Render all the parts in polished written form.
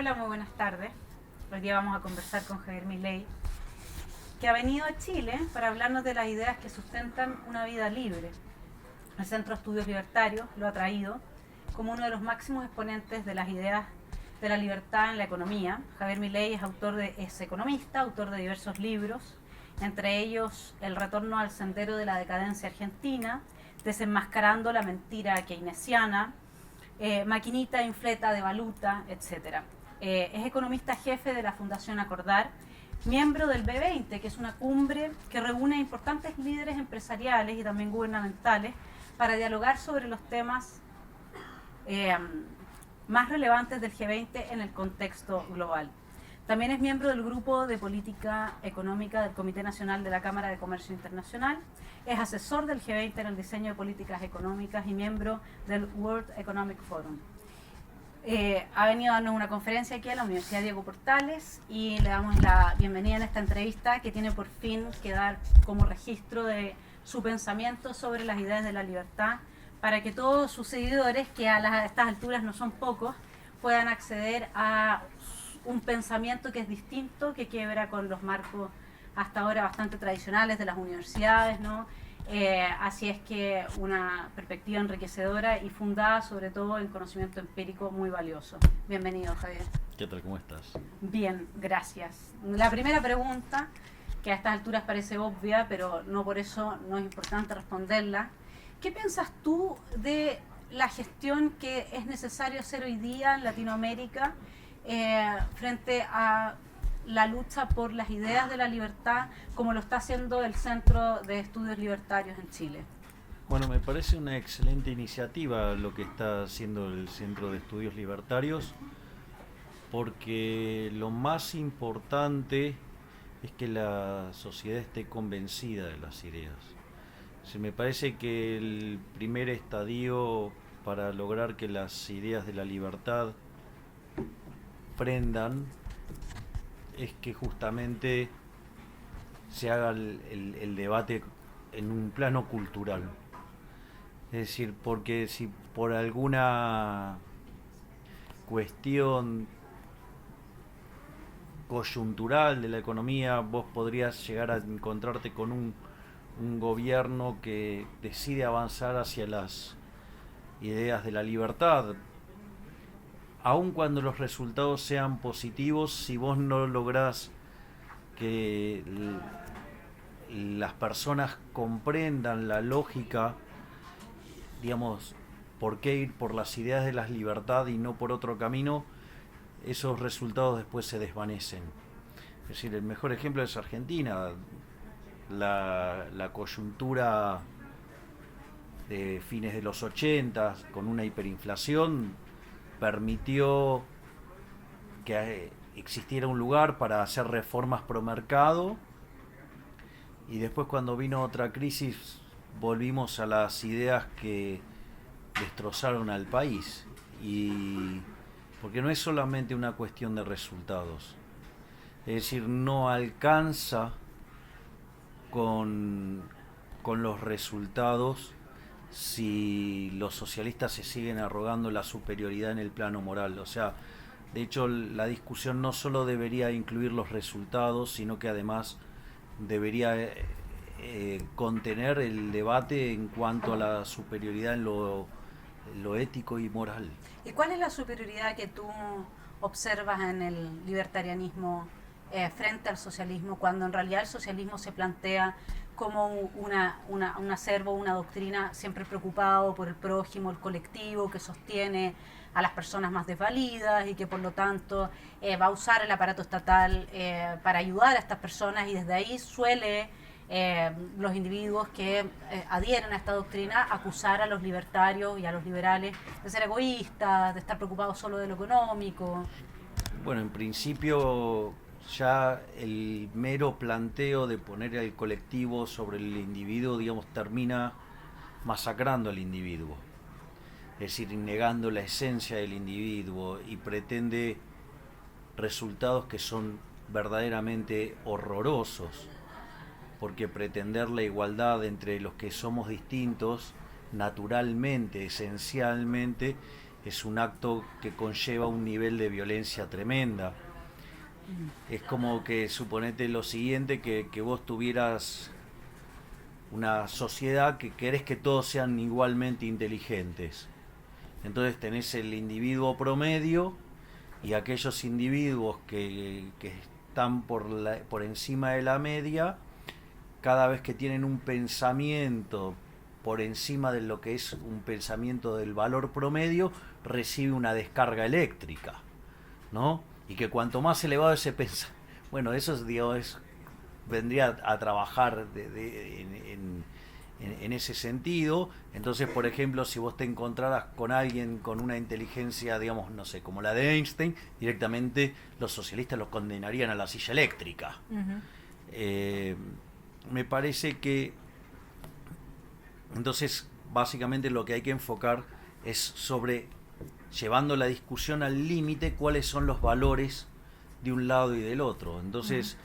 Hola, muy buenas tardes. Hoy día vamos a conversar con Javier Milei, que ha venido a Chile para hablarnos de las ideas que sustentan una vida libre. El Centro de Estudios Libertarios lo ha traído como uno de los máximos exponentes de las ideas de la libertad en la economía. Javier Milei es economista, autor de diversos libros, entre ellos El retorno al sendero de la decadencia argentina, Desenmascarando la mentira keynesiana, Maquinita infleta de valuta, etc. Es economista jefe de la Fundación Acordar, miembro del B20, que es una cumbre que reúne a importantes líderes empresariales y también gubernamentales para dialogar sobre los temas más relevantes del G20 en el contexto global. También es miembro del Grupo de Política Económica del Comité Nacional de la Cámara de Comercio Internacional, es asesor del G20 en el diseño de políticas económicas y miembro del World Economic Forum. Ha venido a darnos una conferencia aquí a la Universidad Diego Portales y le damos la bienvenida en esta entrevista que tiene por fin que dar como registro de su pensamiento sobre las ideas de la libertad para que todos sus seguidores, que a estas alturas no son pocos, puedan acceder a un pensamiento que es distinto, que quiebra con los marcos hasta ahora bastante tradicionales de las universidades, ¿no? Así es que una perspectiva enriquecedora y fundada sobre todo en conocimiento empírico muy valioso. Bienvenido, Javier. ¿Qué tal? ¿Cómo estás? Bien, gracias. La primera pregunta, que a estas alturas parece obvia, pero no por eso no es importante responderla. ¿Qué piensas tú de la gestión que es necesario hacer hoy día en Latinoamérica frente a la lucha por las ideas de la libertad, como lo está haciendo el Centro de Estudios Libertarios en Chile? Bueno, me parece una excelente iniciativa lo que está haciendo el Centro de Estudios Libertarios, porque lo más importante es que la sociedad esté convencida de las ideas. Me parece que el primer estadio para lograr que las ideas de la libertad prendan es que justamente se haga el debate en un plano cultural. Es decir, porque si por alguna cuestión coyuntural de la economía vos podrías llegar a encontrarte con un gobierno que decide avanzar hacia las ideas de la libertad, aun cuando los resultados sean positivos, si vos no lográs que las personas comprendan la lógica, digamos, por qué ir por las ideas de la libertad y no por otro camino, esos resultados después se desvanecen. Es decir, el mejor ejemplo es Argentina. La coyuntura de fines de los 80 con una hiperinflación permitió que existiera un lugar para hacer reformas pro mercado, y después cuando vino otra crisis volvimos a las ideas que destrozaron al país, y porque no es solamente una cuestión de resultados, es decir, no alcanza con los resultados si los socialistas se siguen arrogando la superioridad en el plano moral. O sea, de hecho la discusión no solo debería incluir los resultados, sino que además debería contener el debate en cuanto a la superioridad en lo ético y moral. ¿Y cuál es la superioridad que tú observas en el libertarianismo frente al socialismo, cuando en realidad el socialismo se plantea como un acervo, una doctrina siempre preocupado por el prójimo, el colectivo, que sostiene a las personas más desvalidas y que por lo tanto va a usar el aparato estatal para ayudar a estas personas, y desde ahí suele los individuos que adhieren a esta doctrina acusar a los libertarios y a los liberales de ser egoístas, de estar preocupados solo de lo económico? Bueno, en principio ya el mero planteo de poner al colectivo sobre el individuo, digamos, termina masacrando al individuo, es decir, negando la esencia del individuo, y pretende resultados que son verdaderamente horrorosos, porque pretender la igualdad entre los que somos distintos naturalmente, esencialmente, es un acto que conlleva un nivel de violencia tremenda. Es como que suponete lo siguiente, que vos tuvieras una sociedad que querés que todos sean igualmente inteligentes. Entonces tenés el individuo promedio y aquellos individuos que están por encima de la media, cada vez que tienen un pensamiento por encima de lo que es un pensamiento del valor promedio, recibe una descarga eléctrica, ¿no? Y que cuanto más elevado ese pensamiento, bueno, eso es, digamos, vendría a trabajar en ese sentido. Entonces, por ejemplo, si vos te encontraras con alguien con una inteligencia, digamos, no sé, como la de Einstein, directamente los socialistas los condenarían a la silla eléctrica. Me parece que entonces básicamente lo que hay que enfocar es sobre, llevando la discusión al límite, cuáles son los valores de un lado y del otro. Entonces,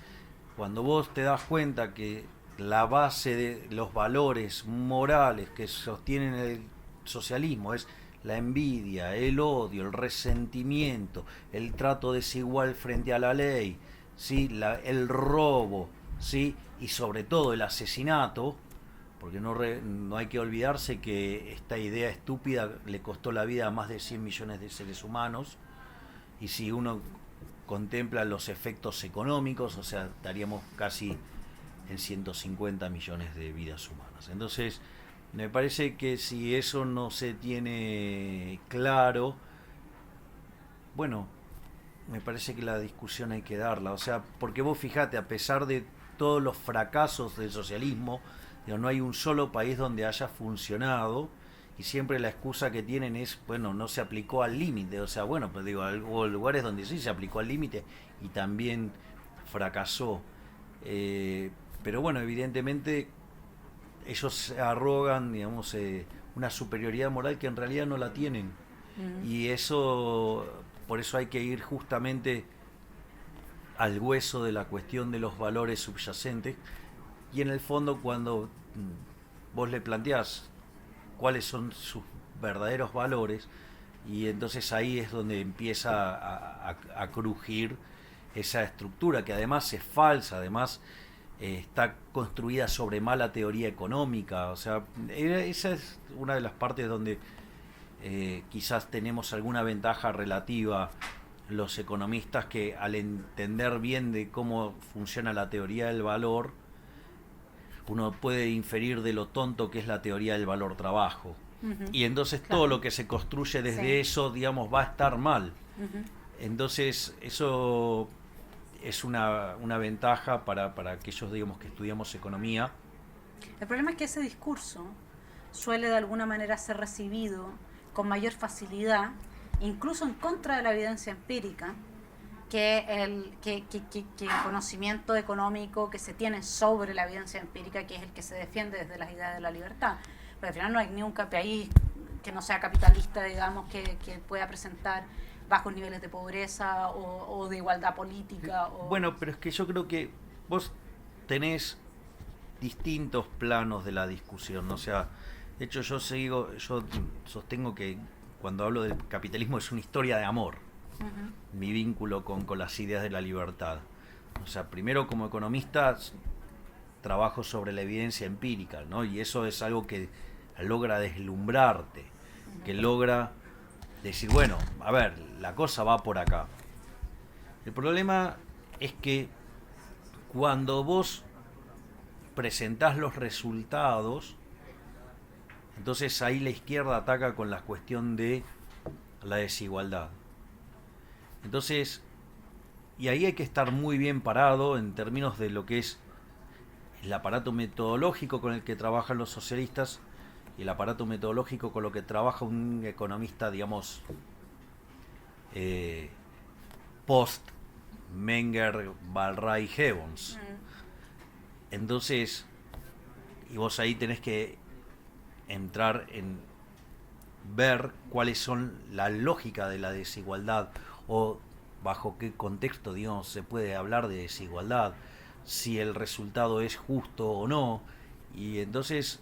cuando vos te das cuenta que la base de los valores morales que sostienen el socialismo es la envidia, el odio, el resentimiento, el trato desigual frente a la ley, ¿sí? El robo, ¿sí? Y sobre todo el asesinato, porque no hay que olvidarse que esta idea estúpida le costó la vida a más de 100 millones de seres humanos, y si uno contempla los efectos económicos, o sea, estaríamos casi en 150 millones de vidas humanas. Entonces, me parece que si eso no se tiene claro, bueno, me parece que la discusión hay que darla. O sea, porque vos fijate, a pesar de todos los fracasos del socialismo, digo, no hay un solo país donde haya funcionado, y siempre la excusa que tienen es, bueno, no se aplicó al límite. O sea, bueno, pues digo, hubo lugares donde sí se aplicó al límite y también fracasó. Pero bueno, evidentemente ellos se arrogan, digamos, una superioridad moral que en realidad no la tienen. Y eso, por eso hay que ir justamente al hueso de la cuestión de los valores subyacentes. Y en el fondo, cuando vos le planteás cuáles son sus verdaderos valores, y entonces ahí es donde empieza a crujir esa estructura, que además es falsa, además está construida sobre mala teoría económica. O sea, esa es una de las partes donde quizás tenemos alguna ventaja relativa los economistas, que al entender bien de cómo funciona la teoría del valor, uno puede inferir de lo tonto que es la teoría del valor trabajo. Y entonces claro, todo lo que se construye desde eso, digamos, va a estar mal. Entonces eso es una ventaja para aquellos, digamos, que estudiamos economía. El problema es que ese discurso suele de alguna manera ser recibido con mayor facilidad, incluso en contra de la evidencia empírica, que el conocimiento económico que se tiene sobre la evidencia empírica, que es el que se defiende desde las ideas de la libertad. Pero al final no hay ni un país que no sea capitalista, digamos, que pueda presentar bajos niveles de pobreza o de igualdad política. Bueno, pero es que yo creo que vos tenés distintos planos de la discusión. O sea, de hecho yo sostengo que cuando hablo del capitalismo es una historia de amor. Mi vínculo con las ideas de la libertad. O sea, primero como economista trabajo sobre la evidencia empírica, ¿no? Y eso es algo que logra deslumbrarte, que logra decir, bueno, a ver, la cosa va por acá. El problema es que cuando vos presentás los resultados, entonces ahí la izquierda ataca con la cuestión de la desigualdad. Entonces, y ahí hay que estar muy bien parado en términos de lo que es el aparato metodológico con el que trabajan los socialistas y el aparato metodológico con lo que trabaja un economista, digamos, post Menger, Ballray, Gibbons. Entonces, y vos ahí tenés que entrar en ver cuáles son la lógica de la desigualdad, o bajo qué contexto, digamos, se puede hablar de desigualdad, si el resultado es justo o no. Y entonces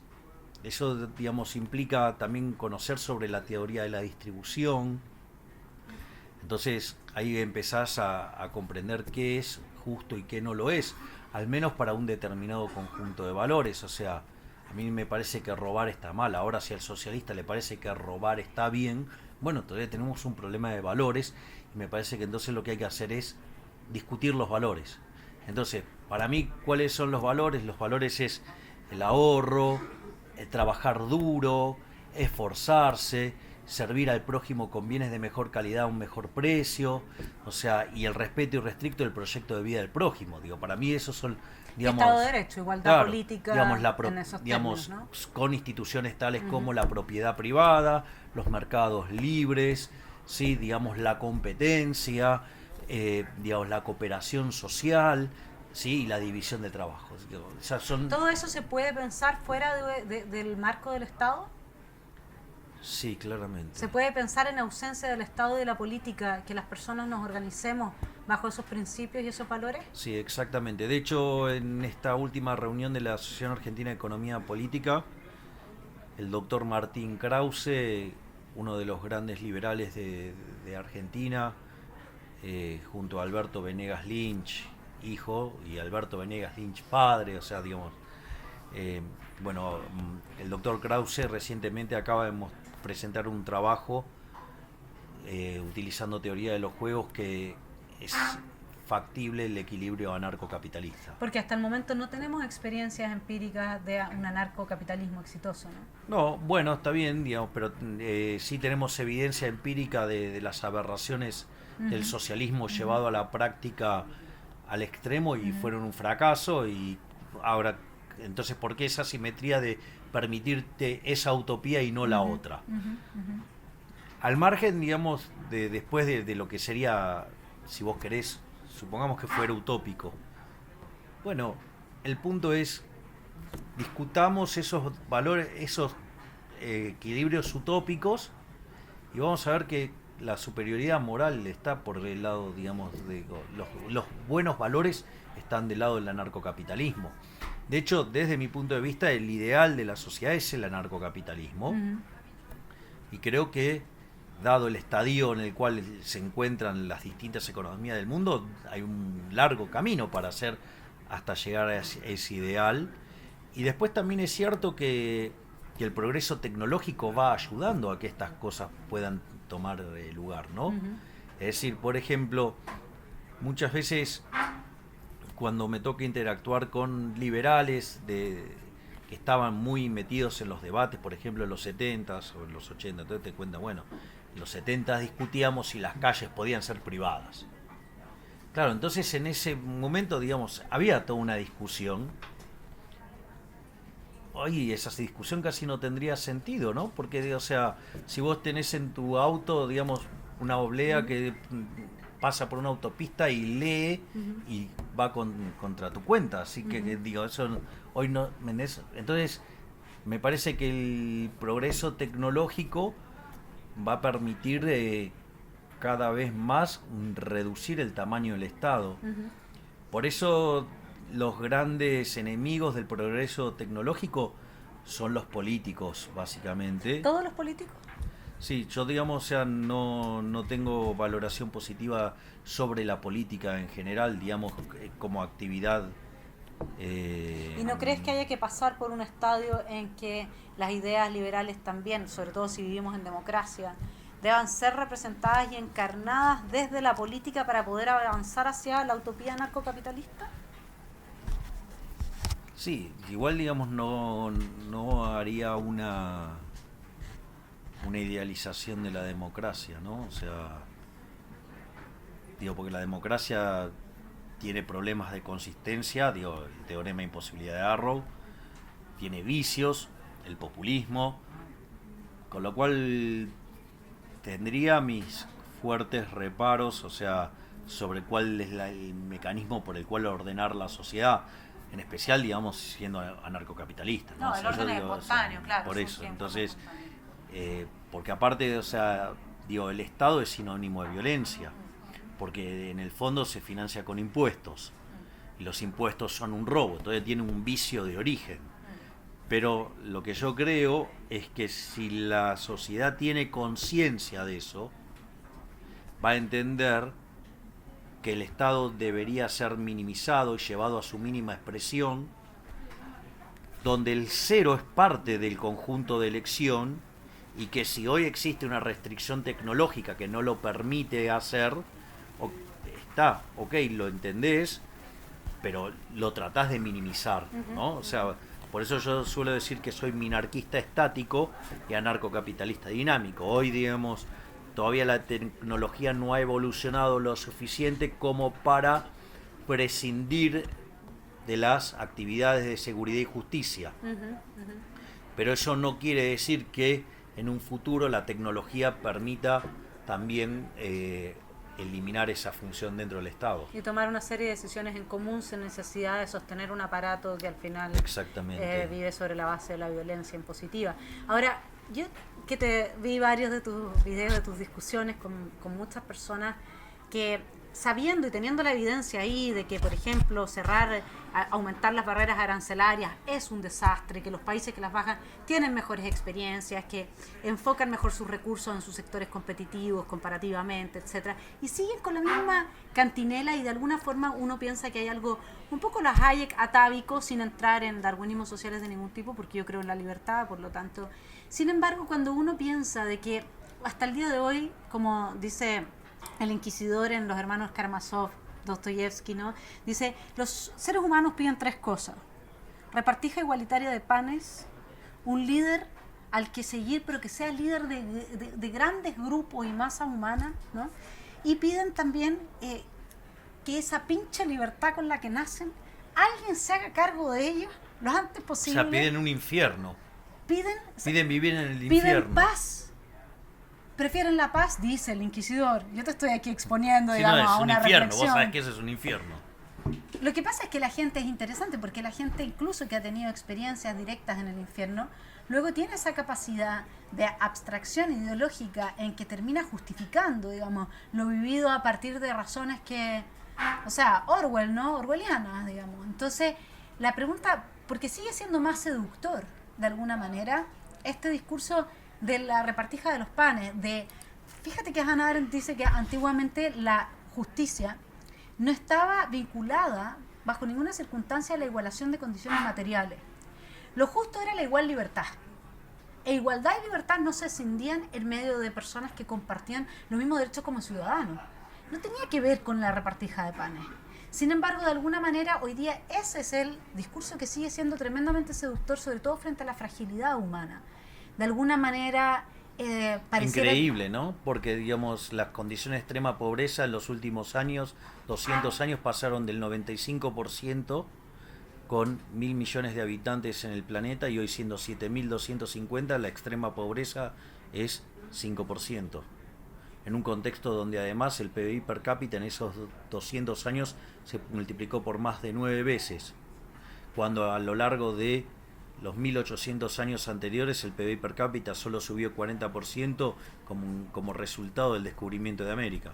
eso, digamos, implica también conocer sobre la teoría de la distribución. Entonces ahí empezás a comprender qué es justo y qué no lo es, al menos para un determinado conjunto de valores. O sea, a mí me parece que robar está mal. Ahora, si al socialista le parece que robar está bien, bueno, todavía tenemos un problema de valores, y me parece que entonces lo que hay que hacer es discutir los valores. Entonces, para mí, ¿cuáles son los valores? Los valores es el ahorro, el trabajar duro, esforzarse, servir al prójimo con bienes de mejor calidad a un mejor precio, o sea, y el respeto irrestricto del proyecto de vida del prójimo. Digo, para mí esos son, digamos, Estado de Derecho, igualdad claro, política, digamos, en esos digamos, términos, ¿no? con instituciones tales como la propiedad privada, los mercados libres, sí, digamos, la competencia, digamos, la cooperación social, sí, y la división de trabajo. O sea, son, ¿Todo eso se puede pensar fuera del marco del Estado? sí, claramente. ¿Se puede pensar en ausencia del Estado y de la política, que las personas nos organicemos bajo esos principios y esos valores? Sí, exactamente. De hecho, en esta última reunión de la Asociación Argentina de Economía Política, el doctor Martín Krause, uno de los grandes liberales de Argentina, junto a Alberto Venegas Lynch, hijo, y Alberto Venegas Lynch, padre, o sea, digamos, bueno, el doctor Krause recientemente acaba de presentar un trabajo utilizando teoría de los juegos que es factible el equilibrio anarcocapitalista. Porque hasta el momento no tenemos experiencias empíricas de un anarcocapitalismo exitoso, ¿no? No, bueno, está bien, digamos, pero sí tenemos evidencia empírica de las aberraciones del socialismo llevado a la práctica al extremo y fueron un fracaso. Y ahora, entonces, ¿por qué esa asimetría de permitirte esa utopía y no la otra? Al margen, digamos, después de lo que sería, si vos querés, supongamos que fuera utópico. Bueno, el punto es, discutamos esos valores, esos equilibrios utópicos, y vamos a ver que la superioridad moral está por el lado, digamos, de los buenos valores están del lado del anarcocapitalismo. De hecho, desde mi punto de vista, el ideal de la sociedad es el anarcocapitalismo. Y creo que, dado el estadio en el cual se encuentran las distintas economías del mundo, hay un largo camino para hacer hasta llegar a ese ideal. Y después también es cierto que el progreso tecnológico va ayudando a que estas cosas puedan tomar lugar, ¿no? Es decir, por ejemplo, muchas veces cuando me toca interactuar con liberales que estaban muy metidos en los debates, por ejemplo en los 70s o en los 80, entonces te cuentan, bueno, en los 70 discutíamos si las calles podían ser privadas. Claro, entonces en ese momento, digamos, había toda una discusión. Hoy esa discusión casi no tendría sentido, ¿no? Porque, o sea, si vos tenés en tu auto, digamos, una oblea que pasa por una autopista y lee y va contra tu cuenta, así que digo, eso hoy no... Entonces, me parece que el progreso tecnológico va a permitir cada vez más reducir el tamaño del Estado. Por eso los grandes enemigos del progreso tecnológico son los políticos, básicamente. ¿Todos los políticos? Sí, yo, digamos, o sea, no tengo valoración positiva sobre la política en general, digamos, como actividad. ¿Y no crees que haya que pasar por un estadio en que las ideas liberales también, sobre todo si vivimos en democracia, deban ser representadas y encarnadas desde la política para poder avanzar hacia la utopía anarcocapitalista? Sí, igual, digamos, no haría una idealización de la democracia, ¿no? O sea, digo, porque la democracia tiene problemas de consistencia, digo, el teorema de imposibilidad de Arrow, tiene vicios, el populismo, con lo cual tendría mis fuertes reparos, o sea, sobre cuál es el mecanismo por el cual ordenar la sociedad, en especial, digamos, siendo anarcocapitalista, ¿no? No, el orden es espontáneo, claro. Por eso, entonces, porque aparte, o sea, digo, el Estado es sinónimo de violencia, porque en el fondo se financia con impuestos, y los impuestos son un robo, entonces tienen un vicio de origen. Pero lo que yo creo es que si la sociedad tiene conciencia de eso, va a entender que el Estado debería ser minimizado y llevado a su mínima expresión, donde el cero es parte del conjunto de elección, y que si hoy existe una restricción tecnológica que no lo permite hacer, está, ok, lo entendés, pero lo tratás de minimizar, ¿no? O sea, por eso yo suelo decir que soy minarquista estático y anarcocapitalista dinámico. Hoy, digamos, todavía la tecnología no ha evolucionado lo suficiente como para prescindir de las actividades de seguridad y justicia. Pero eso no quiere decir que en un futuro la tecnología permita también eliminar esa función dentro del Estado. Y tomar una serie de decisiones en común sin necesidad de sostener un aparato que al final vive sobre la base de la violencia impositiva. Ahora, yo que te vi varios de tus videos, de tus discusiones con muchas personas que, sabiendo y teniendo la evidencia ahí de que, por ejemplo, aumentar las barreras arancelarias es un desastre, que los países que las bajan tienen mejores experiencias, que enfocan mejor sus recursos en sus sectores competitivos comparativamente, etcétera, y siguen con la misma cantinela, y de alguna forma uno piensa que hay algo un poco la Hayek atávico, sin entrar en darwinismos sociales de ningún tipo, porque yo creo en la libertad, por lo tanto. Sin embargo, cuando uno piensa de que hasta el día de hoy, como dice el inquisidor en Los Hermanos Karamazov, Dostoyevsky, ¿no? Dice, los seres humanos piden tres cosas: repartija igualitaria de panes, un líder al que seguir, pero que sea líder de grandes grupos y masa humana, ¿no? Y piden también que esa pinche libertad con la que nacen, alguien se haga cargo de ellos lo antes posible. O sea, piden un infierno. Piden vivir en el infierno. Piden paz. Prefieren la paz, dice el inquisidor. Yo te estoy aquí exponiendo, digamos, a una infierno. reflexión. Vos sabés que eso es un infierno. Lo que pasa es que la gente es interesante, porque la gente, incluso que ha tenido experiencias directas en el infierno, luego tiene esa capacidad de abstracción ideológica en que termina justificando, digamos, lo vivido a partir de razones que, o sea, Orwell, ¿no? Orwellianas, digamos. Entonces, la pregunta, porque sigue siendo más seductor, de alguna manera, este discurso de la repartija de los panes, fíjate que Hannah Arendt dice que antiguamente la justicia no estaba vinculada bajo ninguna circunstancia a la igualación de condiciones materiales. Lo justo era la igual libertad. E igualdad y libertad no se escindían en medio de personas que compartían los mismos derechos como ciudadanos. No tenía que ver con la repartija de panes. Sin embargo, de alguna manera, hoy día ese es el discurso que sigue siendo tremendamente seductor, sobre todo frente a la fragilidad humana. De alguna manera pareciera... Increíble, ¿no? Porque, digamos, las condiciones de extrema pobreza en los últimos años, 200 años, pasaron del 95% con 1.000 millones de habitantes en el planeta, y hoy, siendo 7.250, la extrema pobreza es 5%. En un contexto donde además el PBI per cápita en esos 200 años se multiplicó por más de 9 veces, cuando a lo largo de los 1800 años anteriores el PBI per cápita solo subió 40% como resultado del descubrimiento de América.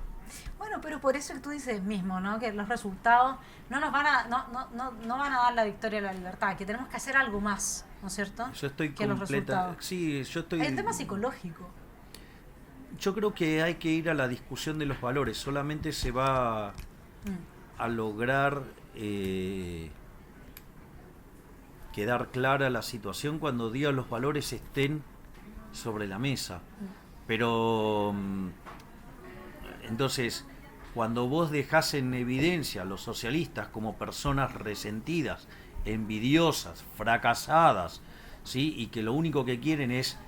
Bueno, pero por eso tú dices mismo, ¿no? Que los resultados no nos van a no van a dar la victoria a la libertad, que tenemos que hacer algo más, ¿no es cierto? Yo estoy que los resultados. Sí, yo estoy... Hay un tema psicológico. Yo creo que hay que ir a la discusión de los valores. Solamente se va a lograr quedar clara la situación cuando diga los valores estén sobre la mesa. Pero entonces, cuando vos dejás en evidencia a los socialistas como personas resentidas, envidiosas, fracasadas, ¿sí? Y que lo único que quieren es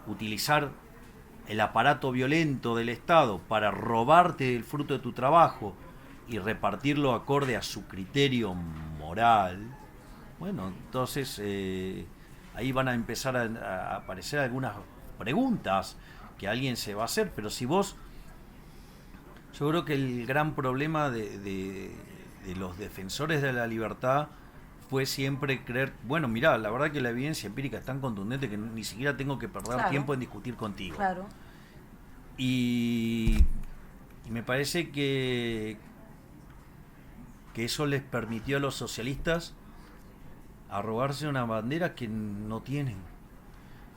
utilizar el aparato violento del Estado para robarte el fruto de tu trabajo y repartirlo acorde a su criterio moral, bueno, entonces ahí van a empezar a aparecer algunas preguntas que alguien se va a hacer. Pero si vos, yo creo que el gran problema de los defensores de la libertad fue siempre creer, bueno, mirá, la verdad que la evidencia empírica es tan contundente que ni siquiera tengo que perder tiempo en discutir contigo. Claro. Y me parece que eso les permitió a los socialistas arrogarse una bandera que no tienen.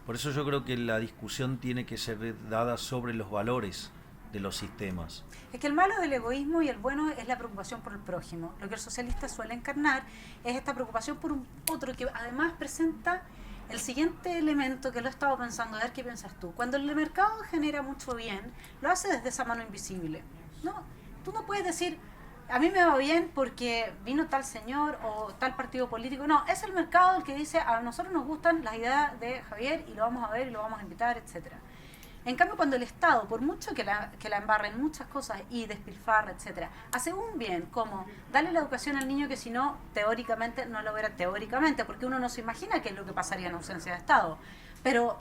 Por eso yo creo que la discusión tiene que ser dada sobre los valores de los sistemas. Es que el malo del egoísmo y el bueno es la preocupación por el prójimo. Lo que el socialista suele encarnar es esta preocupación por un otro que además presenta el siguiente elemento que lo he estado pensando, a ver qué piensas tú. Cuando el mercado genera mucho bien, lo hace desde esa mano invisible. No, tú no puedes decir, a mí me va bien porque vino tal señor o tal partido político. No, es el mercado el que dice, a nosotros nos gustan las ideas de Javier y lo vamos a ver y lo vamos a invitar, etcétera. En cambio, cuando el Estado, por mucho que la embarre en muchas cosas y despilfarra, etcétera, hace un bien, como darle la educación al niño que si no, teóricamente, no lo verá teóricamente, porque uno no se imagina qué es lo que pasaría en ausencia de Estado. Pero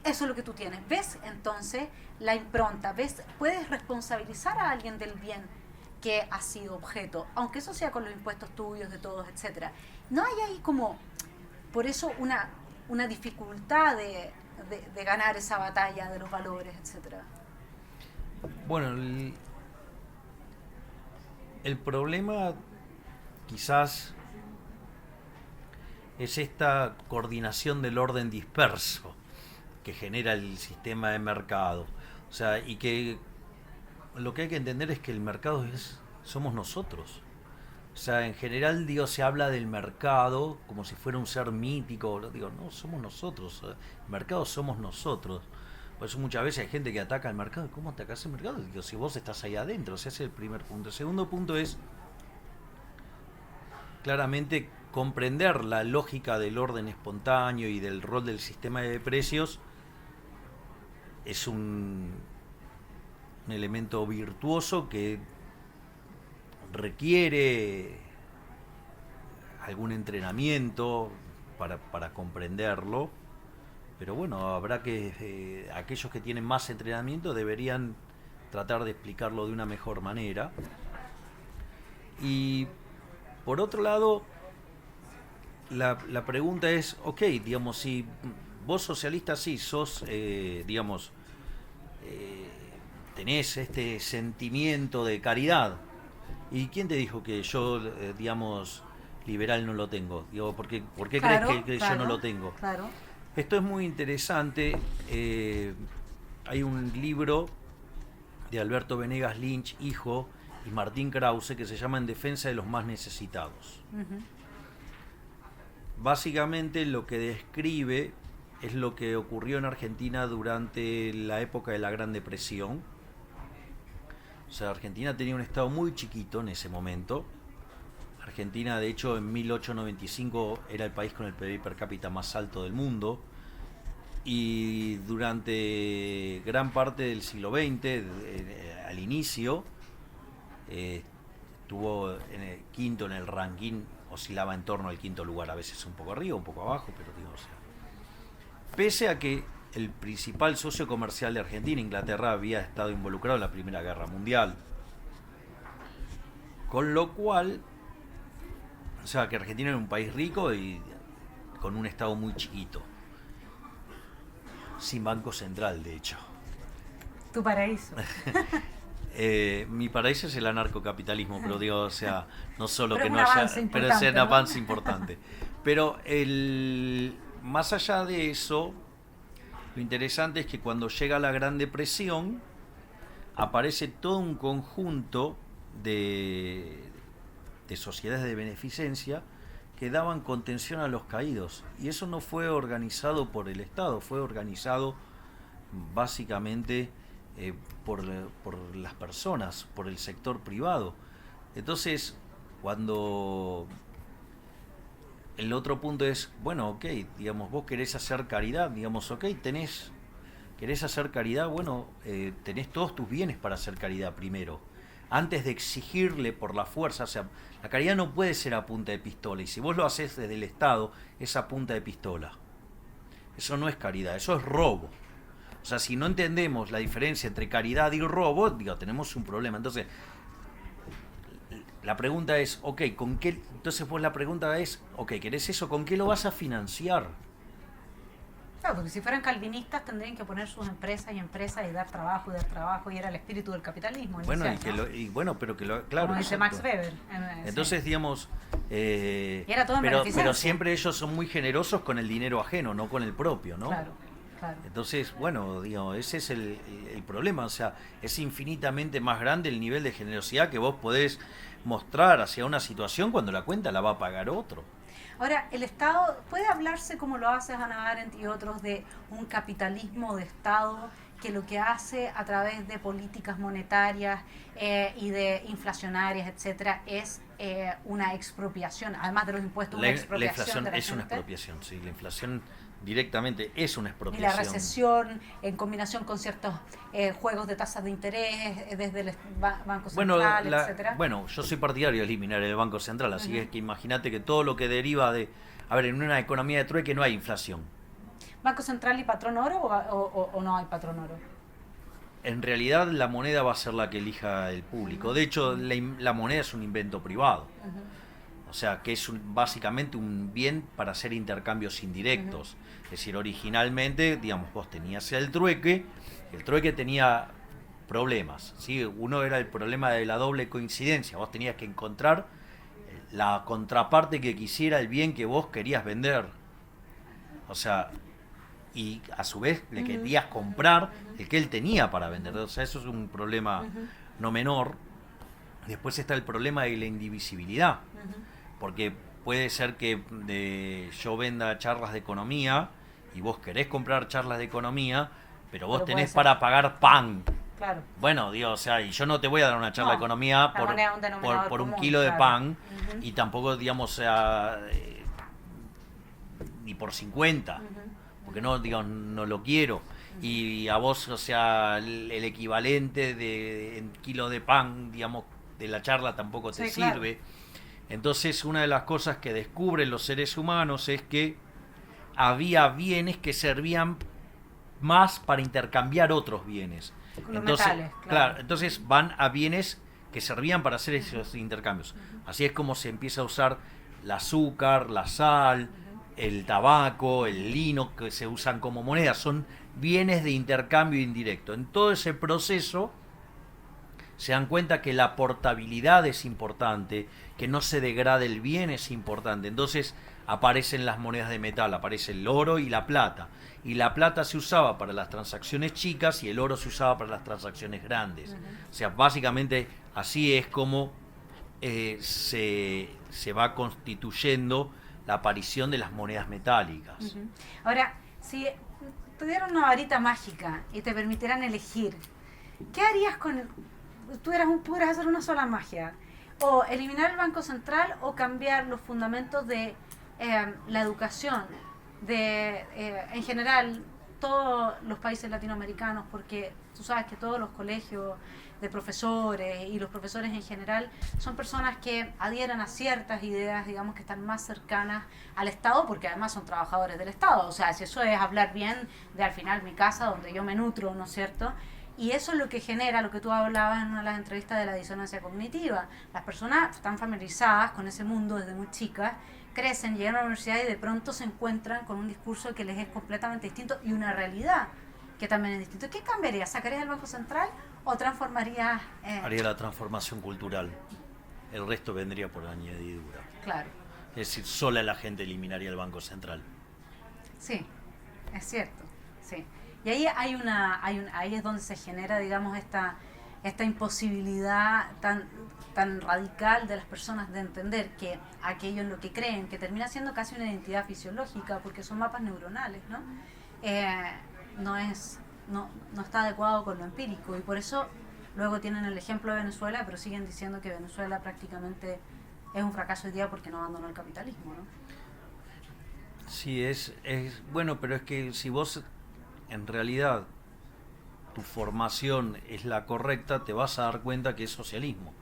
eso es lo que tú tienes. ¿Ves entonces la impronta? ¿Ves? Puedes responsabilizar a alguien del bien que ha sido objeto, aunque eso sea con los impuestos tuyos, de todos, etcétera. No hay ahí como, por eso, una dificultad de ganar esa batalla de los valores, etcétera. Bueno, el problema quizás es esta coordinación del orden disperso que genera el sistema de mercado. O sea, y que lo que hay que entender es que el mercado somos nosotros. O sea, en general, digo, se habla del mercado como si fuera un ser mítico. Digo, no, somos nosotros. El mercado somos nosotros. Por eso muchas veces hay gente que ataca al mercado. ¿Cómo atacás el mercado? Digo, si vos estás ahí adentro. O sea, ese es el primer punto. El segundo punto es claramente comprender la lógica del orden espontáneo y del rol del sistema de precios. Es un elemento virtuoso que requiere algún entrenamiento para comprenderlo, pero bueno, habrá que aquellos que tienen más entrenamiento deberían tratar de explicarlo de una mejor manera. Y por otro lado, la pregunta es, ok, digamos, si vos socialista sí sos, digamos, tenés este sentimiento de caridad, ¿y quién te dijo que yo, digamos, liberal no lo tengo? Digo, ¿por qué Claro, crees que claro, yo no lo tengo? Claro. Esto es muy interesante. Hay un libro de Alberto Venegas Lynch, hijo, y Martín Krause, que se llama En defensa de los más necesitados. Básicamente lo que describe es lo que ocurrió en Argentina durante la época de la Gran Depresión. O sea, Argentina tenía un estado muy chiquito en ese momento. Argentina, de hecho, en 1895 era el país con el PIB per cápita más alto del mundo. Y durante gran parte del siglo XX, al inicio, estuvo en el quinto en el ranking, oscilaba en torno al quinto lugar, a veces un poco arriba, un poco abajo, pero digo, o sea, pese a que el principal socio comercial de Argentina, Inglaterra, había estado involucrado en la Primera Guerra Mundial. Con lo cual, o sea, que Argentina era un país rico y con un estado muy chiquito. Sin banco central, de hecho. Tu paraíso. Mi paraíso es el anarcocapitalismo, pero digo, o sea, no solo pero que no haya, pero es un ¿no? avance importante. Pero más allá de eso, lo interesante es que cuando llega la Gran Depresión, aparece todo un conjunto de sociedades de beneficencia que daban contención a los caídos. Y eso no fue organizado por el Estado, fue organizado básicamente por las personas, por el sector privado. Entonces, cuando el otro punto es, bueno, ok, digamos, vos querés hacer caridad, digamos, ok, querés hacer caridad, bueno, tenés todos tus bienes para hacer caridad primero, antes de exigirle por la fuerza. O sea, la caridad no puede ser a punta de pistola, y si vos lo haces desde el Estado, es a punta de pistola. Eso no es caridad, eso es robo. O sea, si no entendemos la diferencia entre caridad y robo, digo, tenemos un problema. Entonces, la pregunta es, ok, ¿con qué? Entonces, pues la pregunta es, ok, ¿querés eso? ¿Con qué lo vas a financiar? Claro, porque si fueran calvinistas tendrían que poner sus empresas y dar trabajo, y era el espíritu del capitalismo Bueno, inicial, pero que lo, claro. Como dice exacto. Max Weber. Entonces, Sí. digamos, Y era todo en pero beneficencia. siempre ellos son muy generosos con el dinero ajeno, no con el propio, ¿no? Claro, claro. Entonces, bueno, digo, ese es el problema, o sea, es infinitamente más grande el nivel de generosidad que vos podés mostrar hacia una situación cuando la cuenta la va a pagar otro. Ahora, el Estado, ¿puede hablarse, como lo hace Hannah Arendt y otros, de un capitalismo de Estado que lo que hace a través de políticas monetarias y de inflacionarias, etcétera, es una expropiación, además de los impuestos, una La expropiación inflación de la es una gente? expropiación, sí, la inflación directamente es una Y expropiación. la recesión en combinación con ciertos juegos de tasas de interés desde el Banco Central, etcétera. Bueno, yo soy partidario de eliminar el Banco Central, así que imagínate que todo lo que deriva de... A ver, en una economía de trueque no hay inflación. ¿Banco Central y patrón oro o no hay patrón oro? En realidad la moneda va a ser la que elija el público. De hecho, la moneda es un invento privado. O sea, que es básicamente un bien para hacer intercambios indirectos. Es decir, originalmente, digamos, vos tenías el trueque tenía problemas, ¿sí? Uno era el problema de la doble coincidencia, vos tenías que encontrar la contraparte que quisiera el bien que vos querías vender. O sea, y a su vez le querías comprar el que él tenía para vender. O sea, eso es un problema no menor. Después está el problema de la indivisibilidad. Porque puede ser que yo venda charlas de economía y vos querés comprar charlas de economía, pero vos tenés para pagar pan. Claro. Bueno, digo, o sea, y yo no te voy a dar una charla de economía por un kilo de pan, y tampoco, digamos, o sea, ni por 50, porque no, digo, no lo quiero. Y a vos, o sea, el equivalente de kilo de pan, digamos, de la charla tampoco te sirve. Claro. Entonces, una de las cosas que descubren los seres humanos es que había bienes que servían más para intercambiar otros bienes. Entonces, metales, claro. Entonces van a bienes que servían para hacer esos intercambios. Así es como se empieza a usar el azúcar, la sal, el tabaco, el lino, que se usan como monedas. Son bienes de intercambio indirecto. En todo ese proceso se dan cuenta que la portabilidad es importante, que no se degrade el bien es importante. Entonces aparecen las monedas de metal, aparece el oro y la plata. Y la plata se usaba para las transacciones chicas y el oro se usaba para las transacciones grandes. O sea, básicamente así es como se va constituyendo la aparición de las monedas metálicas. Ahora, si te dieran una varita mágica y te permitieran elegir, ¿qué harías con pudieras hacer una sola magia? O eliminar el Banco Central o cambiar los fundamentos de la educación en general todos los países latinoamericanos, porque tú sabes que todos los colegios de profesores y los profesores en general son personas que adhieren a ciertas ideas, digamos, que están más cercanas al Estado, porque además son trabajadores del Estado. O sea, si eso es hablar bien de al final mi casa donde yo me nutro, ¿no es cierto? Y eso es lo que genera, lo que tú hablabas en una de las entrevistas de la disonancia cognitiva. Las personas están familiarizadas con ese mundo desde muy chicas, crecen, llegan a la universidad y de pronto se encuentran con un discurso que les es completamente distinto y una realidad que también es distinta. ¿Qué cambiarías? ¿Sacarías el Banco Central o transformarías...? Haría la transformación cultural. El resto vendría por añadidura. Claro. Es decir, sola la gente eliminaría el Banco Central. Sí, es cierto, sí. Y ahí ahí es donde se genera, digamos, esta imposibilidad tan radical de las personas de entender que aquello en lo que creen, que termina siendo casi una identidad fisiológica, porque son mapas neuronales, ¿no? No está adecuado con lo empírico, y por eso luego tienen el ejemplo de Venezuela, pero siguen diciendo que Venezuela prácticamente es un fracaso hoy día porque no abandonó el capitalismo, ¿no? Sí, es bueno, pero es que si vos en realidad tu formación es la correcta, te vas a dar cuenta que es socialismo.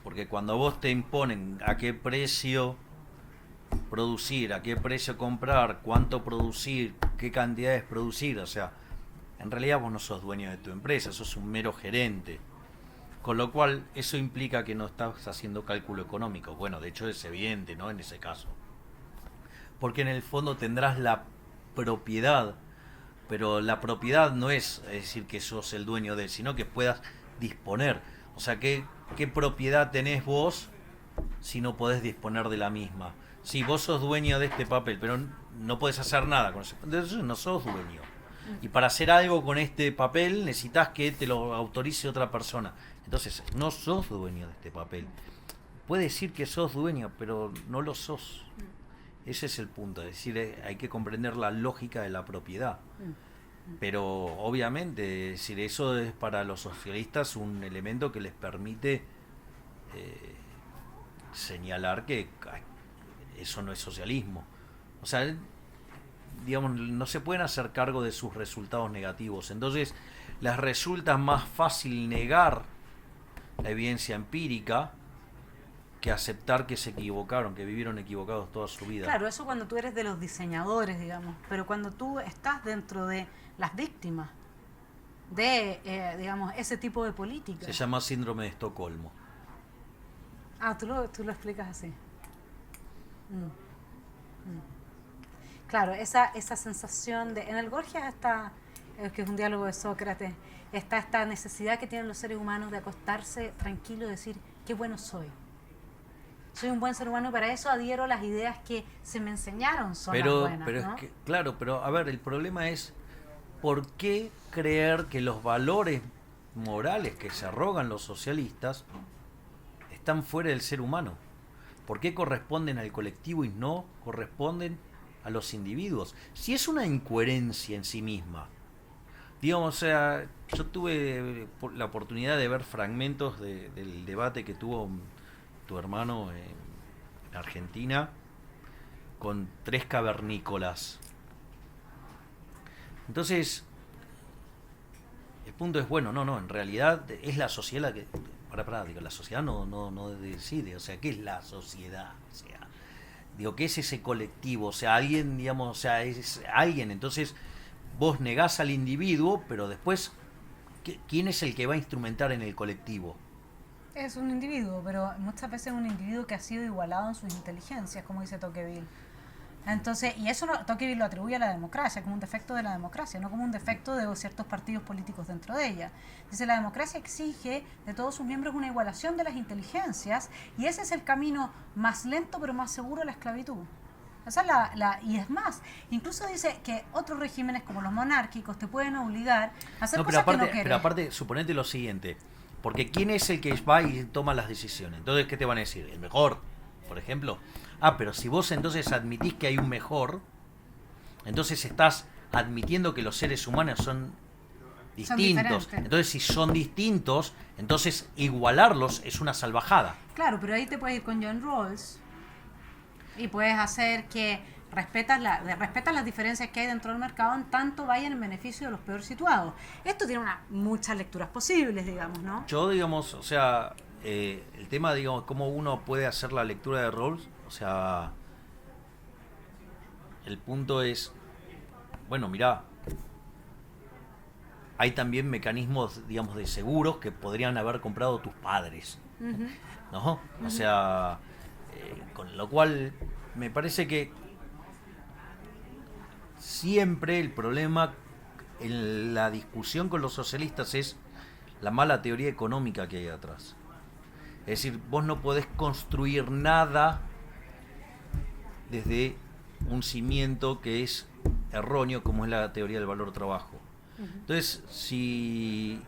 Porque cuando vos te imponen a qué precio producir, a qué precio comprar, cuánto producir, qué cantidades producir, o sea, en realidad vos no sos dueño de tu empresa, sos un mero gerente. Con lo cual, eso implica que no estás haciendo cálculo económico. Bueno, de hecho es evidente, ¿no? En ese caso. Porque en el fondo tendrás la propiedad, pero la propiedad no es decir que sos el dueño de él, sino que puedas disponer. O sea, ¿qué propiedad tenés vos si no podés disponer de la misma? Si vos sos dueño de este papel, pero no podés hacer nada con ese, entonces no sos dueño. Y para hacer algo con este papel necesitas que te lo autorice otra persona. Entonces, no sos dueño de este papel. Puedes decir que sos dueño, pero no lo sos. Ese es el punto. Es decir, hay que comprender la lógica de la propiedad. Pero obviamente, es decir, eso es para los socialistas un elemento que les permite señalar que eso no es socialismo. O sea, digamos, no se pueden hacer cargo de sus resultados negativos. Entonces, les resulta más fácil negar la evidencia empírica que aceptar que se equivocaron, que vivieron equivocados toda su vida. Claro, eso cuando tú eres de los diseñadores, digamos, pero cuando tú estás dentro de las víctimas de, digamos, ese tipo de política. Se llama síndrome de Estocolmo. Ah, tú lo explicas así. Claro, esa sensación de... En el Gorgias está, que es un diálogo de Sócrates, está esta necesidad que tienen los seres humanos de acostarse tranquilo y decir, qué bueno soy. Soy un buen ser humano y para eso adhiero a las ideas que se me enseñaron son las buenas, pero ¿no? es que, claro, pero a ver, el problema es ¿por qué creer que los valores morales que se arrogan los socialistas están fuera del ser humano? ¿Por qué corresponden al colectivo y no corresponden a los individuos? Si es una incoherencia en sí misma. Digamos, o sea, yo tuve la oportunidad de ver fragmentos del debate que tuvo tu hermano en Argentina con 3 cavernícolas. Entonces, el punto es, bueno, no, en realidad es la sociedad la que... digo, la sociedad no decide, o sea, ¿qué es la sociedad? O sea, digo, ¿qué es ese colectivo? O sea, alguien, digamos, o sea, es alguien, entonces vos negás al individuo, pero después, ¿quién es el que va a instrumentar en el colectivo? Es un individuo, pero muchas veces es un individuo que ha sido igualado en sus inteligencias, como dice Tocqueville. Entonces, y eso Tocqueville lo atribuye a la democracia, como un defecto de la democracia, no como un defecto de ciertos partidos políticos dentro de ella. Dice, la democracia exige de todos sus miembros una igualación de las inteligencias y ese es el camino más lento pero más seguro a la esclavitud. Esa es y es más, incluso dice que otros regímenes como los monárquicos te pueden obligar a hacer cosas que no quieres. Pero aparte, suponete lo siguiente, porque ¿quién es el que va y toma las decisiones? Entonces, ¿qué te van a decir? ¿El mejor, por ejemplo? Ah, pero si vos entonces admitís que hay un mejor, entonces estás admitiendo que los seres humanos son distintos. Entonces, si son distintos, entonces igualarlos es una salvajada. Claro, pero ahí te puedes ir con John Rawls y puedes hacer que respetas las diferencias que hay dentro del mercado en tanto vayan en beneficio de los peor situados. Esto tiene muchas lecturas posibles, digamos, ¿no? Yo, digamos, o sea, el tema, digamos, cómo uno puede hacer la lectura de Rawls, o sea, el punto es, bueno, mirá, hay también mecanismos, digamos, de seguros que podrían haber comprado tus padres, ¿no? O sea, con lo cual me parece que siempre el problema en la discusión con los socialistas es la mala teoría económica que hay atrás. Es decir, vos no podés construir nada desde un cimiento que es erróneo como es la teoría del valor trabajo. Entonces, si...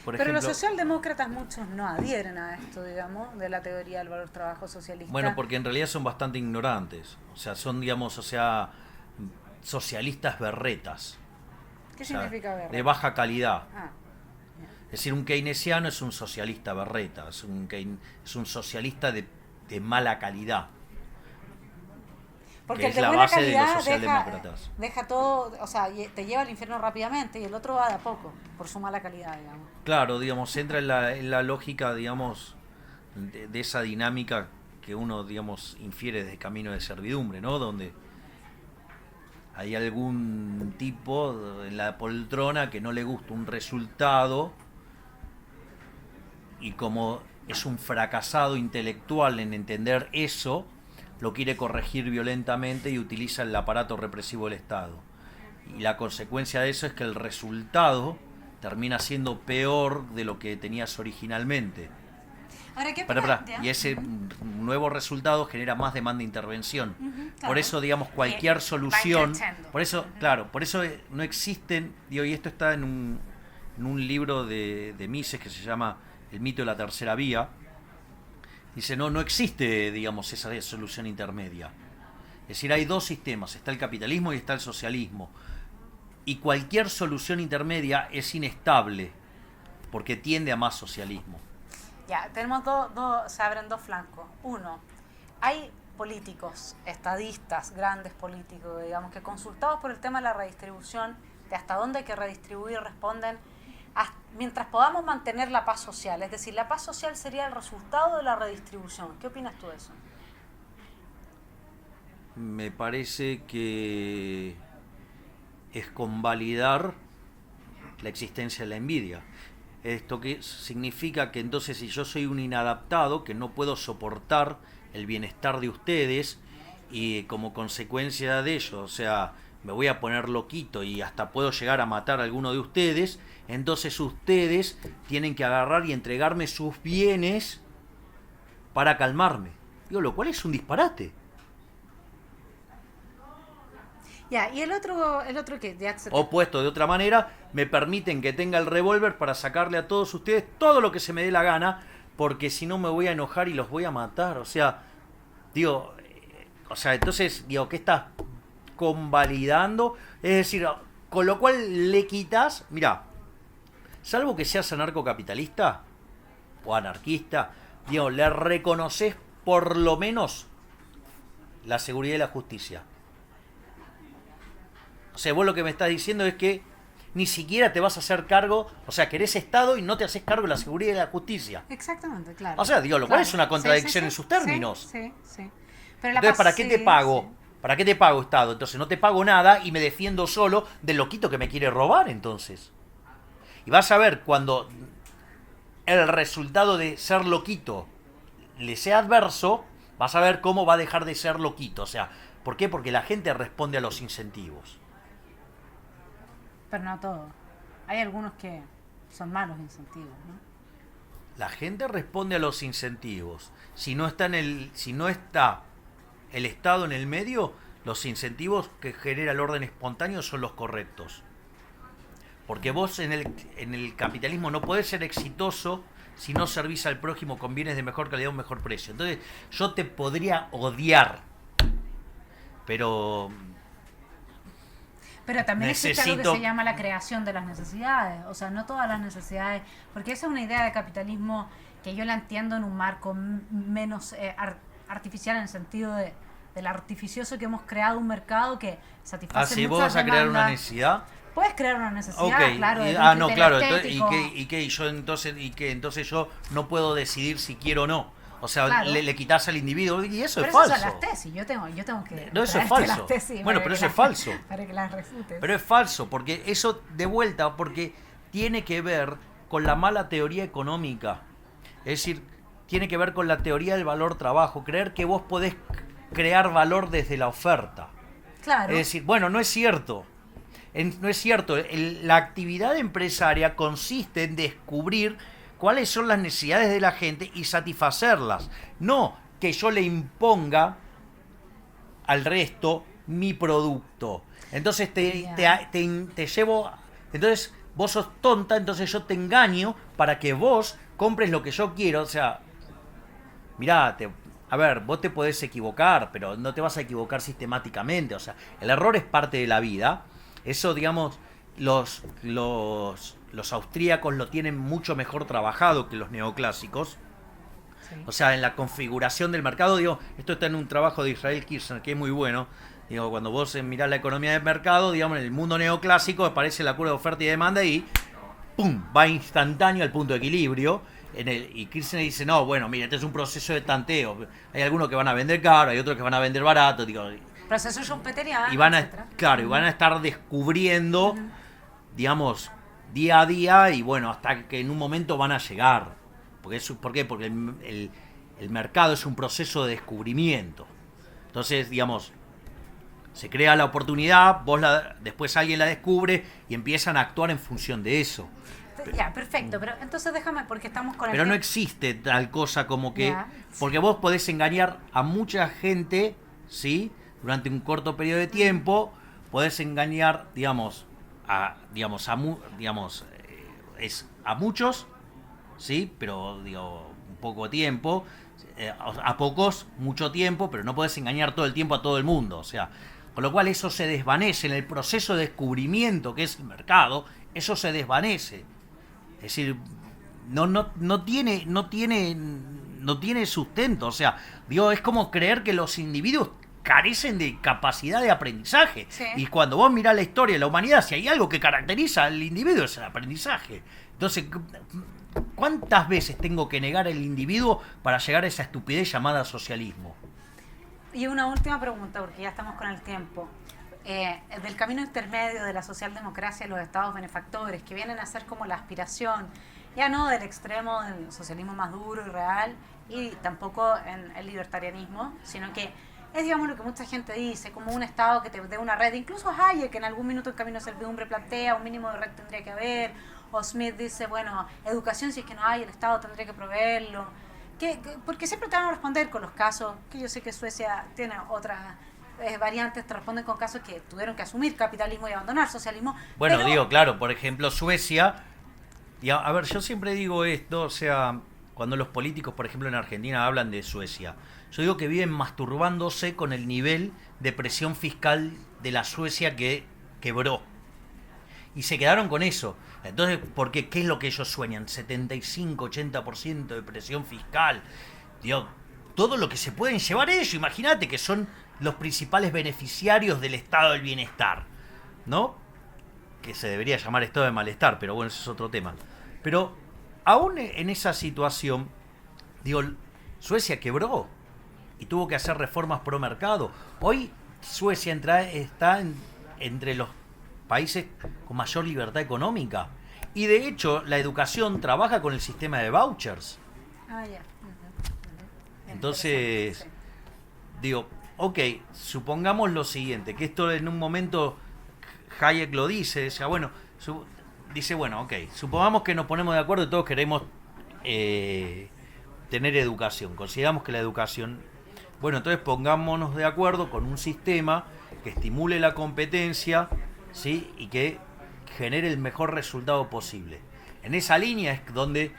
Por Pero ejemplo, los socialdemócratas muchos no adhieren a esto, digamos, de la teoría del valor trabajo socialista. bueno, porque en realidad son bastante ignorantes. O sea, son, digamos, o sea, socialistas berretas. ¿Qué O sea, significa berreta? de baja calidad. Ah, Es decir, un keynesiano es un socialista berreta, es un socialista de mala calidad. porque Que el es de la buena base de los calidad socialdemócratas. deja todo, o sea, te lleva al infierno rápidamente y el otro va de a poco, por su mala calidad, digamos. Claro, digamos, entra en la lógica, digamos, de esa dinámica que uno, digamos, infiere desde Camino de Servidumbre, ¿no? Donde hay algún tipo en la poltrona que no le gusta un resultado y como es un fracasado intelectual en entender eso, lo quiere corregir violentamente y utiliza el aparato represivo del Estado. Y la consecuencia de eso es que el resultado termina siendo peor de lo que tenías originalmente. Ahora, ¿qué Y ese nuevo resultado genera más demanda de intervención. Claro. Por eso, digamos, cualquier solución... creciendo. Por eso, claro, por eso no existen... Digo, y esto está en un libro de Mises que se llama El mito de la tercera vía. Dice, no existe, digamos, esa solución intermedia. Es decir, hay dos sistemas, está el capitalismo y está el socialismo. Y cualquier solución intermedia es inestable, porque tiende a más socialismo. Ya, tenemos se abren dos flancos. Uno, hay políticos, estadistas, grandes políticos, digamos, que consultados por el tema de la redistribución, de hasta dónde hay que redistribuir, responden, mientras podamos mantener la paz social. Es decir, la paz social sería el resultado de la redistribución. ¿Qué opinas tú de eso? Me parece que es convalidar la existencia de la envidia. Esto que significa que entonces si yo soy un inadaptado, que no puedo soportar el bienestar de ustedes y como consecuencia de ello, o sea, me voy a poner loquito y hasta puedo llegar a matar a alguno de ustedes, entonces ustedes tienen que agarrar y entregarme sus bienes para calmarme. Digo, lo cual es un disparate. Ya, y el otro que ya se... O puesto de otra manera, me permiten que tenga el revólver para sacarle a todos ustedes todo lo que se me dé la gana, porque si no me voy a enojar y los voy a matar. O sea, digo, entonces, digo, ¿qué estás convalidando? Es decir, con lo cual le quitas, mira, salvo que seas anarcocapitalista o anarquista, digo, le reconoces por lo menos la seguridad y la justicia. O sea, vos lo que me estás diciendo es que ni siquiera te vas a hacer cargo, o sea, que eres Estado y no te haces cargo de la seguridad y de la justicia. Exactamente, claro. O sea, digo, lo cual es una contradicción en sus términos. Sí. Pero entonces, ¿para qué te pago? Sí. ¿Para qué te pago, Estado? Entonces no te pago nada y me defiendo solo del loquito que me quiere robar, entonces. Y vas a ver cuando el resultado de ser loquito le sea adverso, vas a ver cómo va a dejar de ser loquito. O sea, ¿por qué? Porque la gente responde a los incentivos. Pero no todo. Hay algunos que son malos incentivos, ¿no? La gente responde a los incentivos. Si no está el Estado en el medio, los incentivos que genera el orden espontáneo son los correctos. Porque vos en el capitalismo no podés ser exitoso si no servís al prójimo con bienes de mejor calidad a un mejor precio. Entonces yo te podría odiar, pero también existe algo que se llama la creación de las necesidades. O sea, no todas las necesidades, porque esa es una idea de capitalismo que yo la entiendo en un marco menos artificial, en el sentido del artificioso, que hemos creado un mercado que satisface muchas ¿vos vas a crear una necesidad? Puedes crear una necesidad, okay. claro. Claro. Entonces yo no puedo decidir si quiero o no. O sea, claro. le quitas al individuo y eso pero es falso. Pero son las tesis, yo tengo que... No, eso es falso. Bueno, pero eso es falso. Para que las refutes. Pero es falso, porque eso de vuelta, porque tiene que ver con la mala teoría económica. Es decir, tiene que ver con la teoría del valor trabajo. Creer que vos podés crear valor desde la oferta. Claro. Es decir, bueno, no es cierto. No es cierto. La actividad empresaria consiste en descubrir cuáles son las necesidades de la gente y satisfacerlas. No que yo le imponga al resto mi producto. Entonces te llevo... Entonces vos sos tonta, entonces yo te engaño para que vos compres lo que yo quiero. O sea, mirá, a ver, vos te podés equivocar, pero no te vas a equivocar sistemáticamente. O sea, el error es parte de la vida. Eso, digamos, los austríacos lo tienen mucho mejor trabajado que los neoclásicos. Sí. O sea, en la configuración del mercado, digo, esto está en un trabajo de Israel Kirchner que es muy bueno. Digo, cuando vos mirás la economía del mercado, digamos, en el mundo neoclásico aparece la curva de oferta y demanda y ¡pum! Va instantáneo al punto de equilibrio. Y Kirchner dice, no, bueno, mira, este es un proceso de tanteo. Hay algunos que van a vender caro, hay otros que van a vender barato. Digo, proceso schumpeteriano, y van a estar descubriendo, digamos, día a día, y bueno, hasta que en un momento van a llegar. ¿Por qué? Porque el mercado es un proceso de descubrimiento. Entonces, digamos, se crea la oportunidad, después alguien la descubre y empiezan a actuar en función de eso. Ya, perfecto, pero entonces déjame, porque estamos con el Pero no tema. existe tal cosa como que... Ya. Porque vos podés engañar a mucha gente, ¿sí? Durante un corto periodo de tiempo, podés engañar, a muchos, ¿sí? Pero, digo, un poco tiempo, a pocos, mucho tiempo, pero no podés engañar todo el tiempo a todo el mundo, o sea... Con lo cual eso se desvanece en el proceso de descubrimiento que es el mercado, eso se desvanece. Es decir, no tiene sustento. O sea, digo, es como creer que los individuos carecen de capacidad de aprendizaje. Sí. Y cuando vos mirás la historia de la humanidad, si hay algo que caracteriza al individuo es el aprendizaje. Entonces, ¿cuántas veces tengo que negar al individuo para llegar a esa estupidez llamada socialismo? Y una última pregunta, porque ya estamos con el tiempo. Del camino intermedio de la socialdemocracia y los estados benefactores, que vienen a ser como la aspiración, ya no del extremo del socialismo más duro y real, y tampoco en el libertarianismo, sino que es, digamos, lo que mucha gente dice, como un estado que te dé una red. Incluso Hayek, que en algún minuto en Camino de Servidumbre plantea un mínimo de red tendría que haber, o Smith dice, bueno, educación si es que no hay, el estado tendría que proveerlo. Porque siempre te van a responder con los casos, que yo sé que Suecia tiene otras variantes, te responden con casos que tuvieron que asumir capitalismo y abandonar socialismo. Bueno, pero, digo, claro, por ejemplo, Suecia, a ver, yo siempre digo esto, o sea, cuando los políticos, por ejemplo, en Argentina hablan de Suecia, yo digo que viven masturbándose con el nivel de presión fiscal de la Suecia que quebró. Y se quedaron con eso. Entonces, ¿qué es lo que ellos sueñan? 75-80% de presión fiscal. Dios, todo lo que se pueden llevar ellos. Imagínate que son los principales beneficiarios del estado del bienestar, ¿no? Que se debería llamar estado de malestar, pero bueno, eso es otro tema. Pero aún en esa situación, digo, Suecia quebró y tuvo que hacer reformas pro mercado. Hoy Suecia está entre los países con mayor libertad económica. Y de hecho, la educación trabaja con el sistema de vouchers. Ah, ya. Entonces, Sí. digo, ok, supongamos lo siguiente, que esto en un momento Hayek lo dice, ok, supongamos que nos ponemos de acuerdo y todos queremos tener educación, consideramos que la educación, bueno, entonces pongámonos de acuerdo con un sistema que estimule la competencia, ¿sí? Y que genere el mejor resultado posible. En esa línea es donde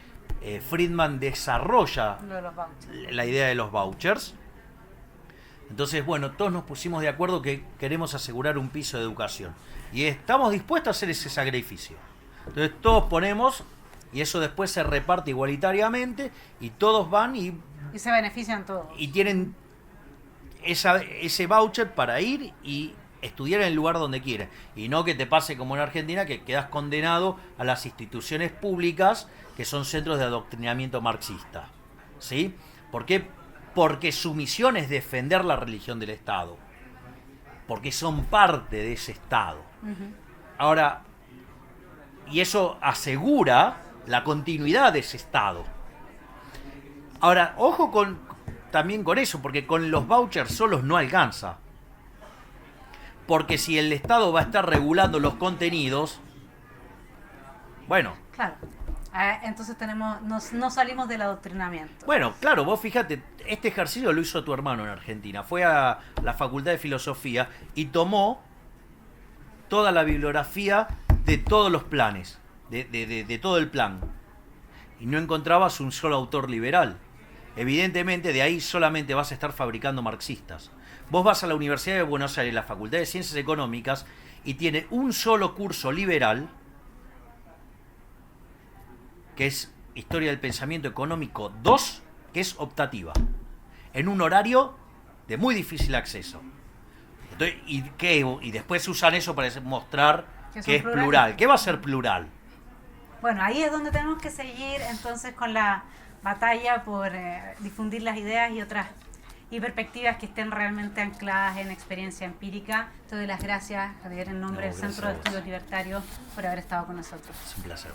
Friedman desarrolla la idea de los vouchers. Entonces, bueno, todos nos pusimos de acuerdo que queremos asegurar un piso de educación. Y estamos dispuestos a hacer ese sacrificio. Entonces todos ponemos, y eso después se reparte igualitariamente, y todos van y se benefician todos. Y tienen ese voucher para ir y estudiar en el lugar donde quieras. Y no que te pase como en Argentina, que quedas condenado a las instituciones públicas que son centros de adoctrinamiento marxista. ¿Sí? ¿Por qué? Porque su misión es defender la religión del Estado. Porque son parte de ese Estado. Uh-huh. Ahora, y eso asegura la continuidad de ese Estado. Ahora, ojo también con eso, porque con los vouchers solos no alcanza. Porque si el Estado va a estar regulando los contenidos, bueno. Claro. Entonces no salimos del adoctrinamiento. Bueno, claro, vos fíjate, este ejercicio lo hizo tu hermano en Argentina. Fue a la Facultad de Filosofía y tomó toda la bibliografía de todos los planes, de todo el plan. Y no encontrabas un solo autor liberal. Evidentemente de ahí solamente vas a estar fabricando marxistas. Vos vas a la Universidad de Buenos Aires, la Facultad de Ciencias Económicas, y tiene un solo curso liberal, que es Historia del Pensamiento Económico 2, que es optativa, en un horario de muy difícil acceso. Entonces, y después usan eso para mostrar que es plural. ¿Qué va a ser plural? Bueno, ahí es donde tenemos que seguir entonces con la batalla por difundir las ideas y perspectivas que estén realmente ancladas en experiencia empírica. Te doy las gracias, Javier, en nombre del Centro de Estudios Libertarios, por haber estado con nosotros. Es un placer.